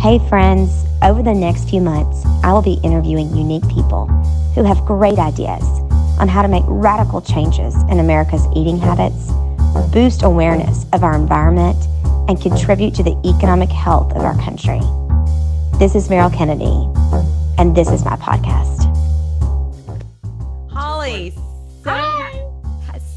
Hey friends, over the next few months, I will be interviewing unique people who have great ideas on how to make radical changes in America's eating habits, boost awareness of our environment, and contribute to the economic health of our country. This is Meryl Kennedy, and this is my podcast. Holly,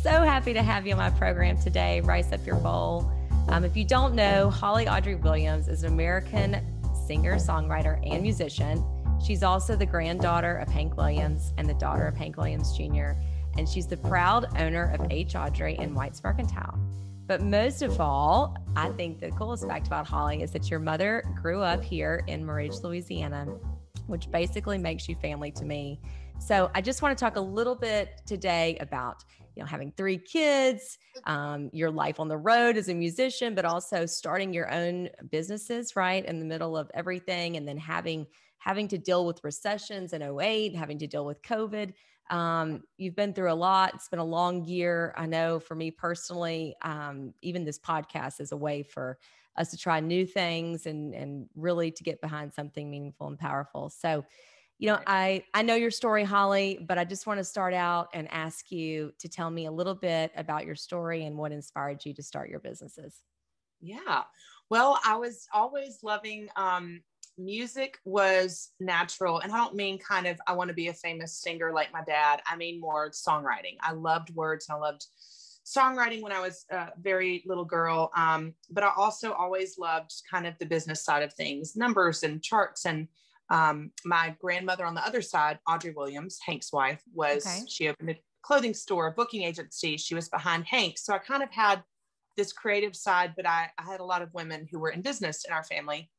so happy to have you on my program today. Rice up your bowl. If you don't know, Holly Audrey Williams is an American singer, songwriter, and musician. She's also the granddaughter of Hank Williams and the daughter of Hank Williams Jr., and she's the proud owner of H. Audrey and Whites Mercantile. But most of all, I think the coolest fact about Holly is that your mother grew up here in Meryl, Louisiana, which basically makes you family to me. So I just want to talk a little bit today about having 3 kids, your life on the road as a musician, but also starting your own businesses, right, in the middle of everything, and then having to deal with recessions in 2008, having to deal with COVID. You've been through a lot. It's been a long year. I know for me personally, even this podcast is a way for us to try new things and really to get behind something meaningful and powerful. So I know your story, Holly, but I just want to start out and ask you to tell me a little bit about your story and what inspired you to start your businesses. Yeah. Well, I was always loving, music was natural. And I don't mean I want to be a famous singer like my dad. I mean more songwriting. I loved words and I loved songwriting when I was a very little girl. But I also always loved kind of the business side of things, numbers and charts. And my grandmother on the other side, Audrey Williams, Hank's wife, she opened a clothing store, a booking agency. She was behind Hank. So I kind of had this creative side, but I had a lot of women who were in business in our family.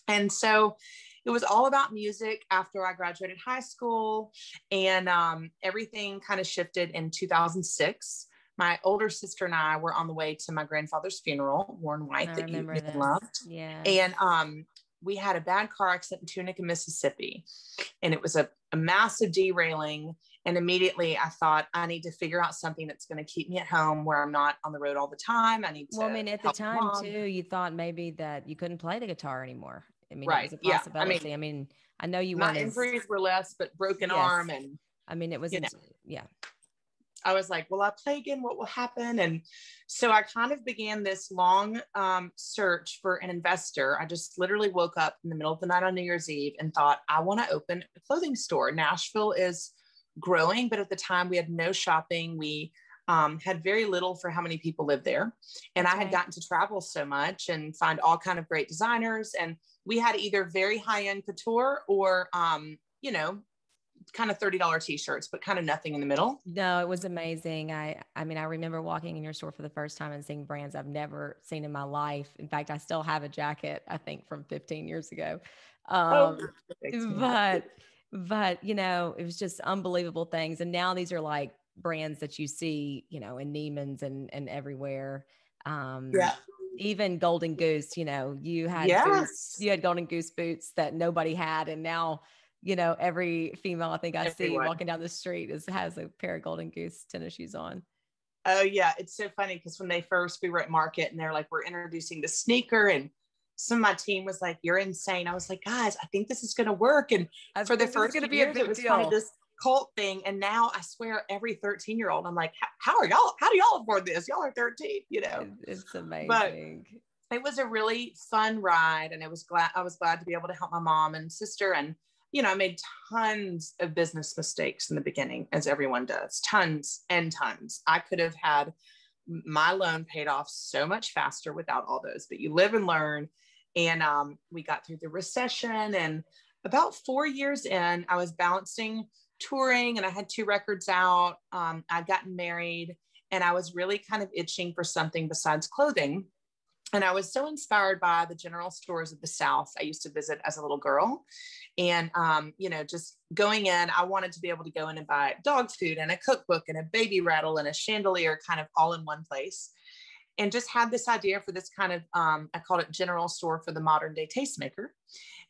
And so it was all about music after I graduated high school, and everything kind of shifted in 2006. My older sister and I were on the way to my grandfather's funeral, Warren White, that you loved. Yeah. And we had a bad car accident in Tunica, Mississippi, and it was a massive derailing. And immediately I thought, I need to figure out something that's going to keep me at home where I'm not on the road all the time. I need to. Well, I mean, at the time too, you thought maybe that you couldn't play the guitar anymore. I mean, right. It was a possibility. I mean, I know you weren't. My injuries were less, but broken arm. And I mean, it was, yeah. I was like, will I play again? What will happen? And so I kind of began this long search for an investor. I just literally woke up in the middle of the night on New Year's Eve and thought, I want to open a clothing store. Nashville is growing, but at the time we had no shopping. We had very little for how many people lived there. And I had gotten to travel so much and find all kind of great designers. And we had either very high-end couture or, kind of $30 t-shirts, but kind of nothing in the middle. No, it was amazing. I mean, I remember walking in your store for the first time and seeing brands I've never seen in my life. In fact, I still have a jacket, I think from 15 years ago. But it was just unbelievable things. And now these are like brands that you see, in Neiman's and everywhere. Even Golden Goose, you had boots, you had Golden Goose boots that nobody had. And now, every female I think I see walking down the street has a pair of Golden Goose tennis shoes on. Oh yeah. It's so funny because when we were at market and they're like, we're introducing the sneaker, and some of my team was like, you're insane. I was like, guys, I think this is going to work. And for the first few years, it was kind of this cult thing. And now I swear every 13-year-old, I'm like, how do y'all afford this? Y'all are 13, It's amazing. But it was a really fun ride. And I was glad to be able to help my mom and sister. And, I made tons of business mistakes in the beginning, as everyone does, tons and tons. I could have had my loan paid off so much faster without all those, but you live and learn. And we got through the recession, and about 4 years in, I was balancing touring and I had 2 records out. I'd gotten married and I was really kind of itching for something besides clothing. And I was so inspired by the general stores of the South I used to visit as a little girl. And, just going in, I wanted to be able to go in and buy dog food and a cookbook and a baby rattle and a chandelier kind of all in one place. And just had this idea for this kind of, I called it general store for the modern day tastemaker.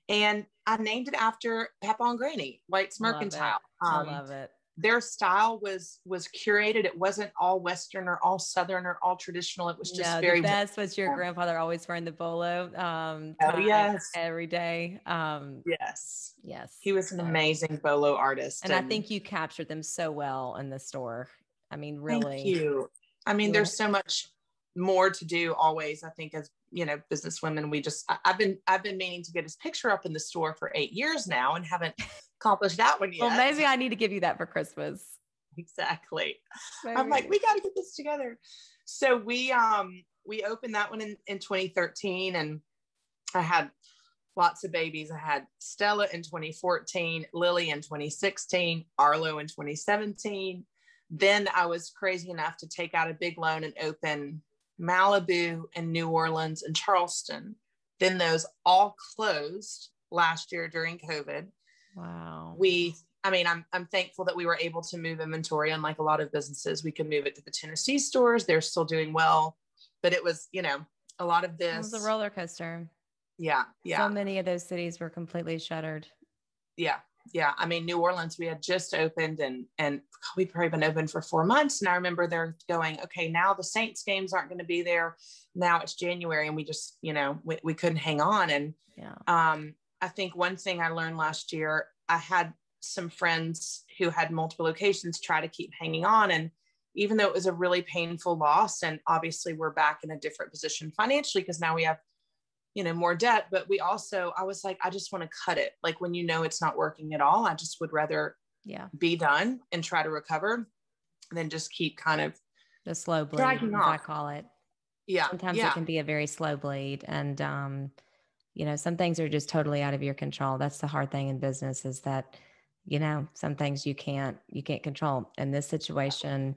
And I named it after Papa and Granny, Whites Mercantile. I love it. their style was curated. It wasn't all Western or all Southern or all traditional. It was just No, very the best was your grandfather always wearing the bolo oh, tie yes. every day. Yes. Yes. He was an amazing bolo artist. And I think you captured them so well in the store. I mean, really. Thank you. I mean, there's so much more to do always. I think as, you know, businesswomen, I've been meaning to get his picture up in the store for 8 years now and haven't accomplished that one yet. Well, maybe I need to give you that for Christmas. Exactly. Maybe. I'm like, we got to get this together. So we opened that one in 2013, and I had lots of babies. I had Stella in 2014, Lily in 2016, Arlo in 2017. Then I was crazy enough to take out a big loan and open Malibu and New Orleans and Charleston. Then those all closed last year during COVID. Wow. I'm thankful that we were able to move inventory. Unlike a lot of businesses, we could move it to the Tennessee stores. They're still doing well, but it was, you know, a lot of this. It was a roller coaster. Yeah. So many of those cities were completely shuttered. Yeah. I mean, New Orleans, we had just opened and we've probably been open for 4 months. And I remember they're going, okay, now the Saints games aren't going to be there. Now it's January, and we just, you know, we couldn't hang on. And I think one thing I learned last year, I had some friends who had multiple locations try to keep hanging on. And even though it was a really painful loss, and obviously we're back in a different position financially because now we have, you know, more debt, but I was like, I just want to cut it. Like when, you know, it's not working at all, I just would rather be done and try to recover than just keep kind of the slow bleed, as I call it. Yeah. Sometimes it can be a very slow bleed. And, you know, some things are just totally out of your control. That's the hard thing in business, is that, you know, some things you can't control. And this situation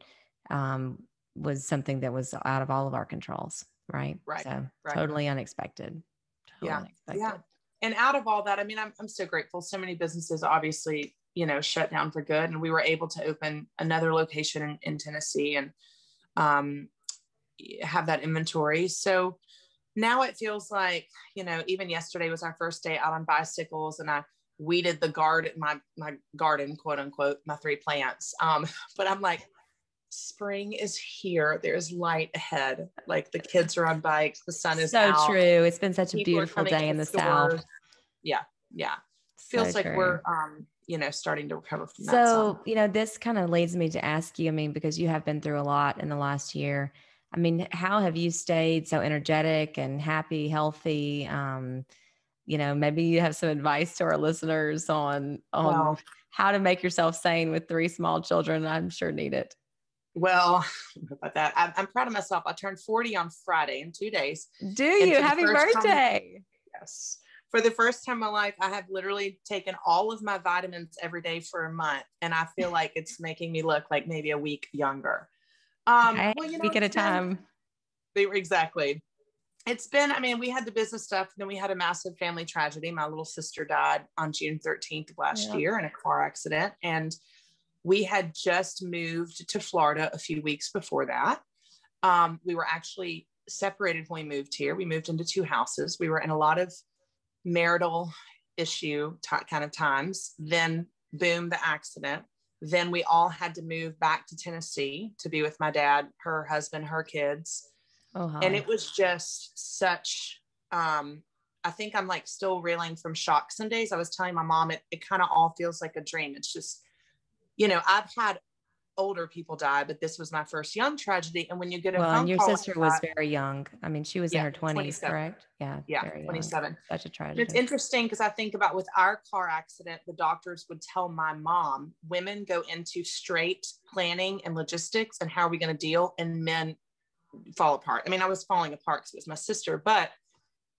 was something that was out of all of our controls. Right. So totally unexpected. Unexpected. Yeah. And out of all that, I mean, I'm so grateful. So many businesses obviously, you know, shut down for good, and we were able to open another location in Tennessee and have that inventory. So now it feels like, you know, even yesterday was our first day out on bicycles, and I weeded the garden, my garden, quote unquote, my 3 plants. But I'm like, spring is here. There's light ahead. Like the kids are on bikes. The sun is out. So true. It's been such a beautiful day in the South. Yeah. Feels like we're, you know, starting to recover from that. So, you know, this kind of leads me to ask you, I mean, because you have been through a lot in the last year. I mean, how have you stayed so energetic and happy, healthy? You know, maybe you have some advice to our listeners on how to make yourself sane with 3 small children. I'm sure need it. Well, about that, I'm proud of myself. I turned 40 on Friday in 2 days. Do you? Happy birthday. Yes. For the first time in my life, I have literally taken all of my vitamins every day for a month. And I feel like it's making me look like maybe a week younger. Well, you know, week at a time. Exactly. It's been, I mean, we had the business stuff. Then we had a massive family tragedy. My little sister died on June 13th of last year in a car accident. And we had just moved to Florida a few weeks before that. We were actually separated when we moved here. We moved into 2 houses. We were in a lot of marital issue kind of times. Then boom, the accident. Then we all had to move back to Tennessee to be with my dad, her husband, her kids. And it was just such, I think I'm like still reeling from shock some days. I was telling my mom, it kind of all feels like a dream. It's just, you know, I've had older people die, but this was my first young tragedy. And when you get a phone call, and your sister was very young. I mean, she was in her 20s, 27. correct? Yeah. Yeah. 27. Such a tragedy. It's interesting because I think about with our car accident, the doctors would tell my mom, women go into straight planning and logistics and how are we going to deal, and men fall apart. I mean, I was falling apart because it was my sister, but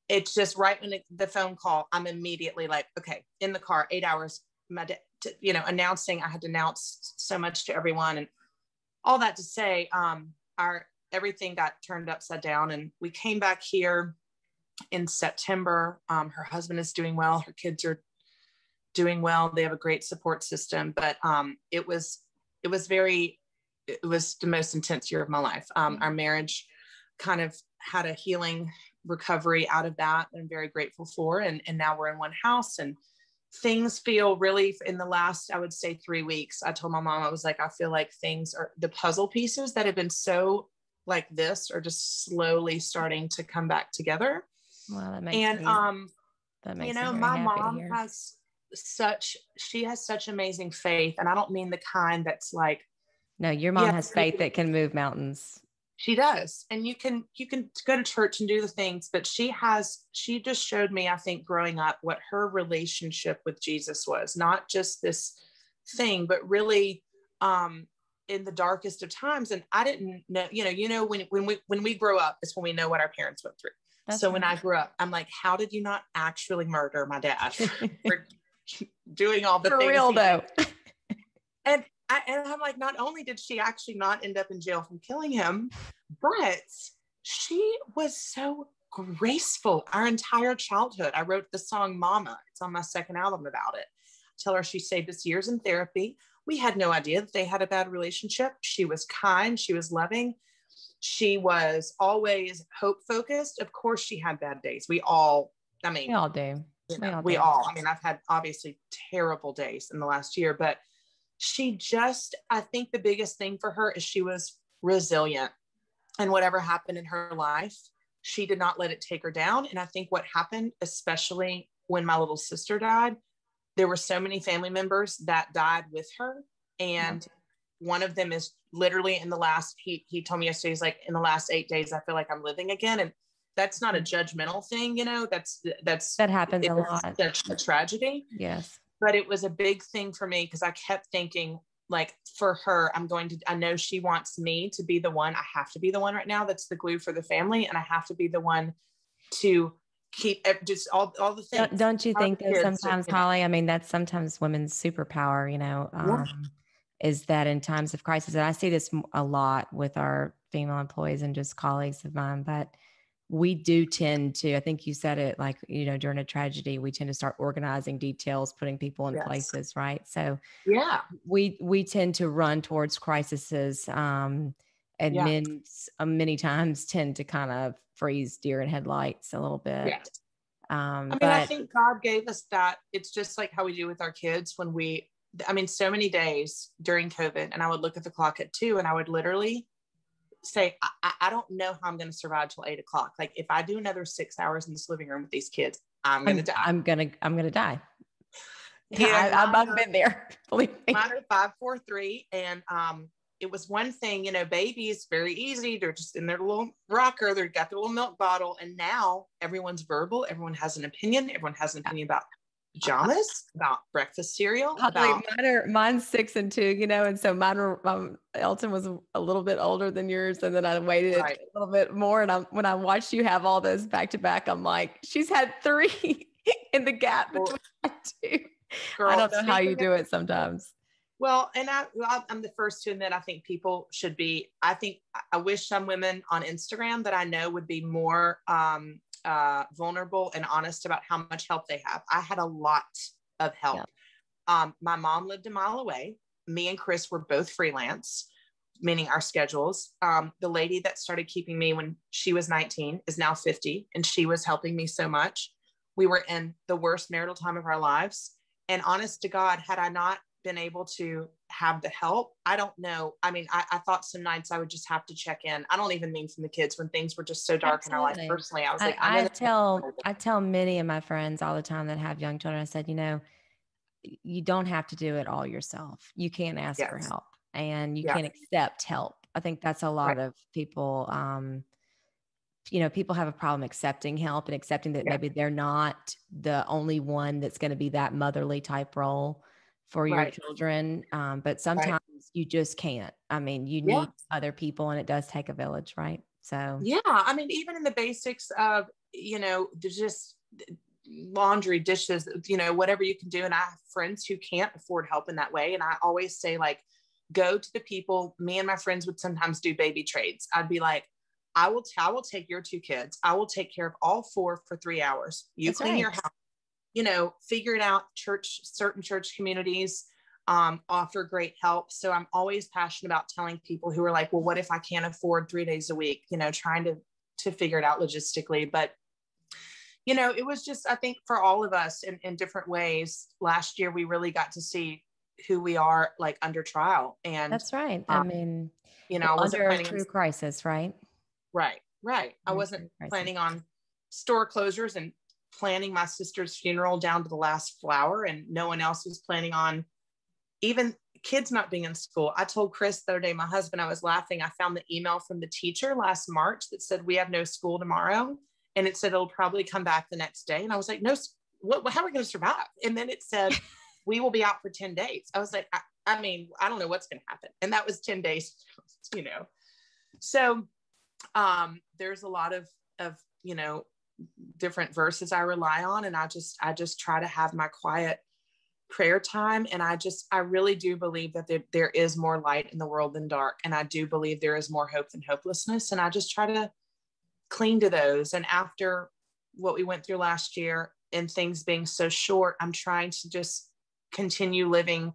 it's just right when the phone call, I'm immediately like, okay, in the car, 8 hours, my dad, you know, announcing, I had to announce so much to everyone, and all that to say, everything got turned upside down, and we came back here in September. Her husband is doing well. Her kids are doing well. They have a great support system, but it was the most intense year of my life. Our marriage kind of had a healing recovery out of that, and I'm very grateful for. And now we're in one house, and things feel really, in the last, I would say 3 weeks, I told my mom, I was like, I feel like things are, the puzzle pieces that have been so like this are just slowly starting to come back together. Well, that makes and that makes you me know, very my happy to mom hear. has such amazing faith, and I don't mean the kind that's like, No, your mom has faith that can move mountains. She does. And you can go to church and do the things, but she just showed me, I think, growing up, what her relationship with Jesus was, not just this thing, but really in the darkest of times. And I didn't know, when we grow up is when we know what our parents went through. That's so right. When I grew up, I'm like, how did you not actually murder my dad for doing all the things? For real though. And I'm like, not only did she actually not end up in jail from killing him, but she was so graceful our entire childhood. I wrote the song Mama. It's on my second album about it. I tell her she saved us years in therapy. We had no idea that they had a bad relationship. She was kind. She was loving. She was always hope focused. Of course, she had bad days. We all do. We all. I mean, I've had obviously terrible days in the last year, but I think the biggest thing for her is she was resilient, and whatever happened in her life, she did not let it take her down. And I think what happened, especially when my little sister died, there were so many family members that died with her. And one of them is literally in the last, he told me yesterday, he's like, in the last 8 days, I feel like I'm living again. And that's not a judgmental thing, that happens a lot. That's a tragedy. Yes. But it was a big thing for me, because I kept thinking, like, for her, I know she wants me to be the one. I have to be the one right now that's the glue for the family. And I have to be the one to keep just all the things. Don't you think that sometimes, Holly, I mean, that's sometimes women's superpower, is that in times of crisis, and I see this a lot with our female employees and just colleagues of mine, but we do tend to, I think you said it, like, during a tragedy, we tend to start organizing details, putting people in places, right? So we tend to run towards crises, and men many times tend to kind of freeze deer in headlights a little bit. Yes. I think God gave us that. It's just like how we do with our kids so many days during COVID, and I would look at the clock at 2 and I would literally say, I don't know how I'm going to survive till 8 o'clock. Like, if I do another 6 hours in this living room with these kids, I'm going to die. I'm going to die. Yeah, I've been there. Believe me. Mine are 5, 4, 3. And it was one thing, babies, very easy. They're just in their little rocker. They've got their little milk bottle. And now everyone's verbal. Everyone has an opinion. Everyone has an opinion about pajamas, about breakfast cereal. Mine's 6 and 2, and so mine were, Elton was a little bit older than yours, and then I waited a little bit more. And when I watched you have all those back to back, I'm like, she's had 3 in the gap between the 2. Girl, I don't know how you do it sometimes. Well, and I'm the first to admit, I think people should be. I wish some women on Instagram that I know would be more vulnerable and honest about how much help they have. I had a lot of help. My mom lived a mile away. Me and Chris were both freelance, meaning our schedules. The lady that started keeping me when she was 19 is now 50, and she was helping me so much. We were in the worst marital time of our lives. And honest to God, had I not been able to have the help, I don't know. I mean, I thought some nights I would just have to check in. I don't even mean from the kids, when things were just so dark in our life. Personally, I was like, I tell many of my friends all the time that have young children, I said, you don't have to do it all yourself. You can ask for help, and you can accept help. I think that's a lot of people. People have a problem accepting help and accepting that maybe they're not the only one that's going to be that motherly type role for your children. But sometimes you just can't. I mean, you need other people, and it does take a village, right? So, I mean, even in the basics of, there's just laundry, dishes, whatever you can do. And I have friends who can't afford help in that way. And I always say, like, go to the people. Me and my friends would sometimes do baby trades. I'd be like, I will take your 2 kids. I will take care of all 4 for 3 hours. You clean your house, figure it out. Certain church communities offer great help. So I'm always passionate about telling people who are like, well, what if I can't afford 3 days a week, trying to figure it out logistically. But, it was just, I think for all of us in different ways, last year, we really got to see who we are like under trial. And That's right. I mean, I wasn't under a planning true crisis, right? Right. I Under wasn't true crisis. planning on store closures and planning my sister's funeral down to the last flower. And no one else was planning on even kids not being in school. I told Chris the other day, my husband, I was laughing. I found the email from the teacher last March that said, we have no school tomorrow. And it said, it'll probably come back the next day. And I was like, no, how are we going to survive? And then it said, we will be out for 10 days. I was like, I mean, I don't know what's going to happen. And that was 10 days, So there's a lot of, different verses I rely on. And I just try to have my quiet prayer time. And I really do believe that there is more light in the world than dark. And I do believe there is more hope than hopelessness. And I just try to cling to those. And after what we went through last year and things being so short, I'm trying to just continue living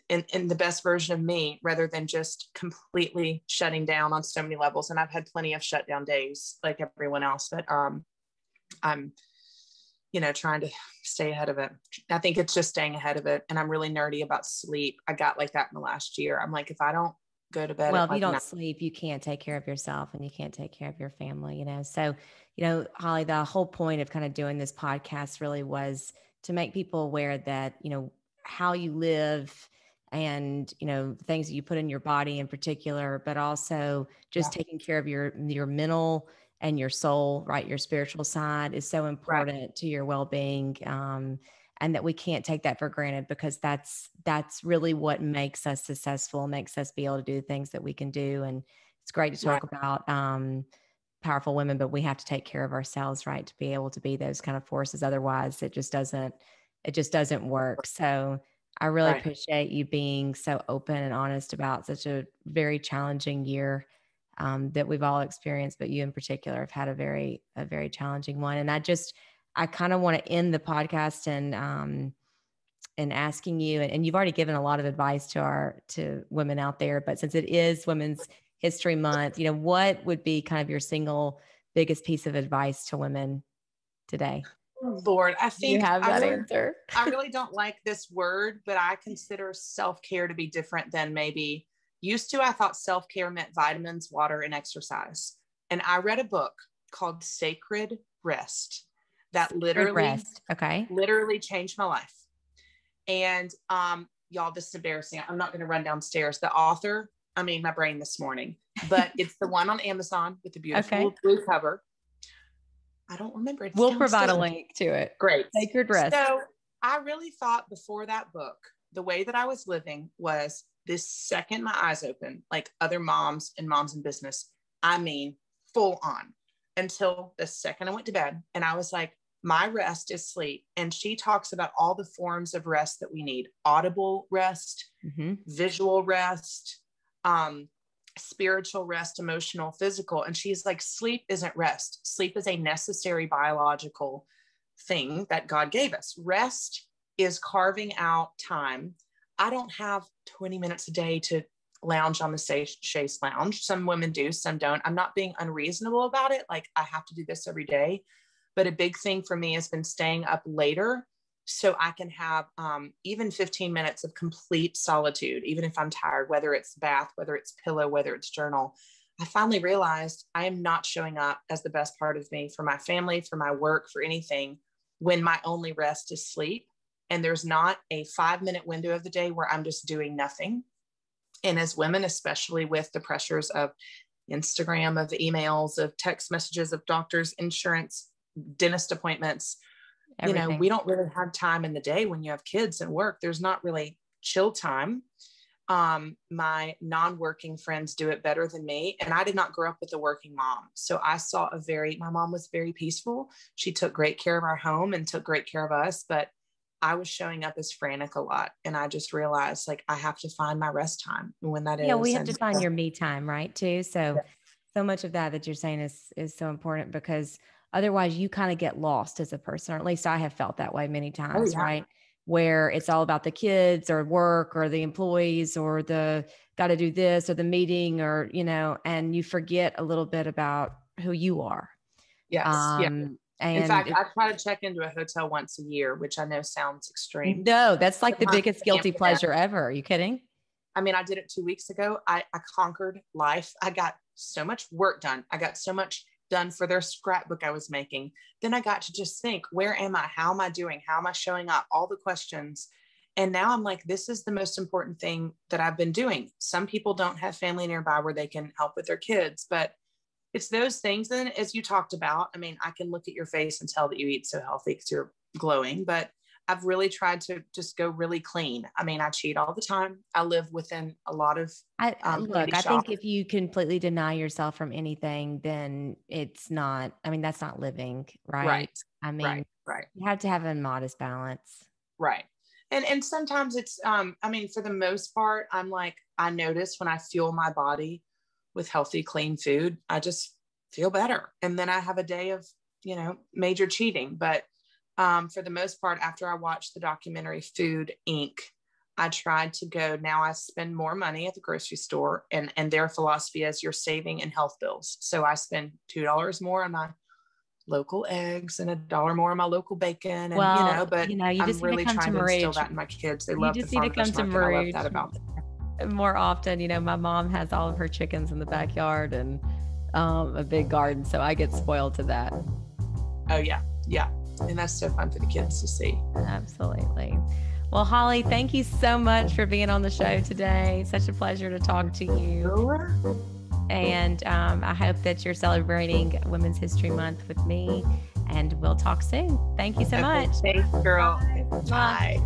in the best version of me rather than just completely shutting down on so many levels. And I've had plenty of shutdown days like everyone else, but I'm, trying to stay ahead of it. I think it's just staying ahead of it. And I'm really nerdy about sleep. I got like that in the last year. I'm like, if I don't go to bed, if you don't sleep, you can't take care of yourself and you can't take care of your family, So, Holly, the whole point of kind of doing this podcast really was to make people aware that, how you live and, things that you put in your body in particular, but also just taking care of your mental and your soul, right? Your spiritual side is so important to your well-being. And that we can't take that for granted because that's really what makes us successful, makes us be able to do the things that we can do. And it's great to talk about powerful women, but we have to take care of ourselves, right? To be able to be those kind of forces. Otherwise it just doesn't work. So I really appreciate you being so open and honest about such a very challenging year that we've all experienced, but you in particular have had a very challenging one. And I kind of want to end the podcast and asking you, and you've already given a lot of advice to women out there, but since it is Women's History Month, what would be kind of your single biggest piece of advice to women today? Oh, Lord, I think you have that answer. I really don't like this word, but I consider self-care to be different than maybe used to. I thought self-care meant vitamins, water, and exercise. And I read a book called Sacred Rest that literally changed my life. And y'all, this is embarrassing. I'm not going to run downstairs. The author, my brain this morning, but it's the one on Amazon with the beautiful blue cover. I don't remember. It's we'll provide a link to it. Great. Sacred Rest. So I really thought before that book, the way that I was living was this second my eyes open, like other moms and moms in business, full on, until the second I went to bed. And I was like, my rest is sleep. And she talks about all the forms of rest that we need: audible rest, visual rest, spiritual rest, emotional, physical. And she's like, sleep isn't rest. Sleep is a necessary biological thing that God gave us. Rest is carving out time. I don't have 20 minutes a day to lounge on the chaise lounge. Some women do, some don't. I'm not being unreasonable about it. Like, I have to do this every day. But a big thing for me has been staying up later so I can have even 15 minutes of complete solitude, even if I'm tired, whether it's bath, whether it's pillow, whether it's journal. I finally realized I am not showing up as the best part of me for my family, for my work, for anything, when my only rest is sleep. And there's not a 5-minute window of the day where I'm just doing nothing. And as women, especially with the pressures of Instagram, of emails, of text messages, of doctors, insurance, dentist appointments, everything. We don't really have time in the day when you have kids and work. There's not really chill time. My non-working friends do it better than me. And I did not grow up with a working mom. So I saw my mom was very peaceful. She took great care of our home and took great care of us, but I was showing up as frantic a lot. And I just realized, like, I have to find my rest time when that is. Yeah, we have to find your me time, right? Too. So much of that you're saying is so important, because otherwise you kind of get lost as a person, or at least I have felt that way many times, right? Where it's all about the kids or work or the employees or the got to do this or the meeting or, and you forget a little bit about who you are. Yes. And in fact, I try to check into a hotel once a year, which I know sounds extreme. No, that's like the biggest guilty pleasure ever. Are you kidding? I mean, I did it 2 weeks ago. I conquered life. I got so much work done. I got so much done for their scrapbook I was making. Then I got to just think, where am I? How am I doing? How am I showing up? All the questions. And now I'm like, this is the most important thing that I've been doing. Some people don't have family nearby where they can help with their kids, but it's those things. And as you talked about, I mean, I can look at your face and tell that you eat so healthy because you're glowing, but I've really tried to just go really clean. I mean, I cheat all the time. I live within a lot of look, I think if you completely deny yourself from anything, then it's not, I mean, that's not living, right? Right. I mean, right. You have to have a modest balance. Right. And sometimes it's, I mean, for the most part, I'm like, I notice when I fuel my body with healthy, clean food, I just feel better. And then I have a day of, major cheating. But for the most part, after I watched the documentary Food Inc., I tried to go, now I spend more money at the grocery store, and their philosophy is you're saving in health bills. So I spend $2 more on my local eggs and $1 more on my local bacon. And, but you I'm just really trying to instill that in my kids. They love the farmers market. I love that about them. More often, my mom has all of her chickens in the backyard and a big garden. So I get spoiled to that. Oh yeah. Yeah. And that's so fun for the kids to see. Absolutely. Well, Holly, thank you so much for being on the show today. Such a pleasure to talk to you. Sure. And I hope that you're celebrating Women's History Month with me, and we'll talk soon. Thank you so much. Thanks, girl. Bye.